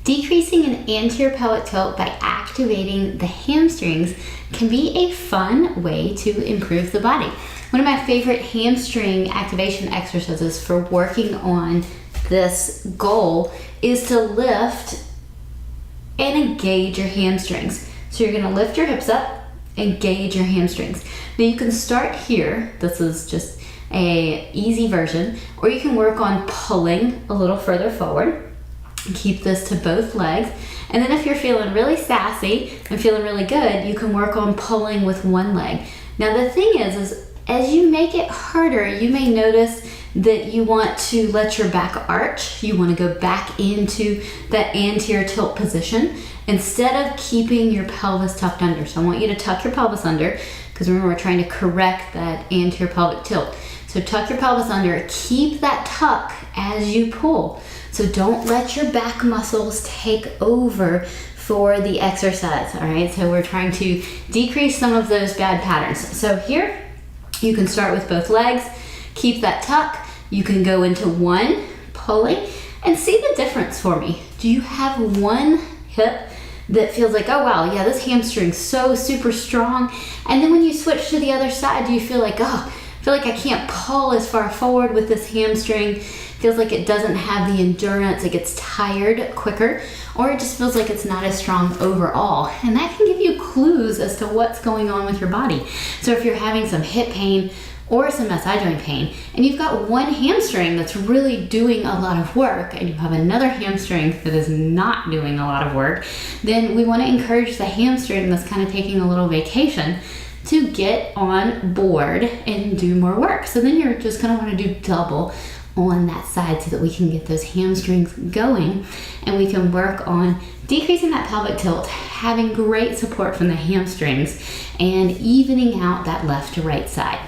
Decreasing an anterior pelvic tilt by activating the hamstrings can be a fun way to improve the body. One of my favorite hamstring activation exercises for working on this goal is to lift and engage your hamstrings. So you're gonna lift your hips up, engage your hamstrings. Now you can start here. This is just a easy version, or you can work on pulling a little further forward. Keep this to both legs. And then if you're feeling really sassy and feeling really good, you can work on pulling with one leg. Now the thing is as you make it harder, you may notice that you want to let your back arch. You want to go back into that anterior tilt position instead of keeping your pelvis tucked under. So I want you to tuck your pelvis under, because remember, we're trying to correct that anterior pelvic tilt. So tuck your pelvis under, keep that tuck as you pull. So don't let your back muscles take over for the exercise, all right? So we're trying to decrease some of those bad patterns. So here, you can start with both legs, keep that tuck. You can go into one, pulling, and see the difference for me. Do you have one hip that feels like, oh wow, yeah, this hamstring's so super strong? And then when you switch to the other side, do you feel like, oh, I feel like I can't pull as far forward with this hamstring? Feels like it doesn't have the endurance, it gets tired quicker, or it just feels like it's not as strong overall. And that can give you clues as to what's going on with your body. So if you're having some hip pain or some SI joint pain, and you've got one hamstring that's really doing a lot of work, and you have another hamstring that is not doing a lot of work, then we want to encourage the hamstring that's kind of taking a little vacation to get on board and do more work. So then you're just going to want to do double on that side so that we can get those hamstrings going and we can work on decreasing that pelvic tilt, having great support from the hamstrings, and evening out that left to right side.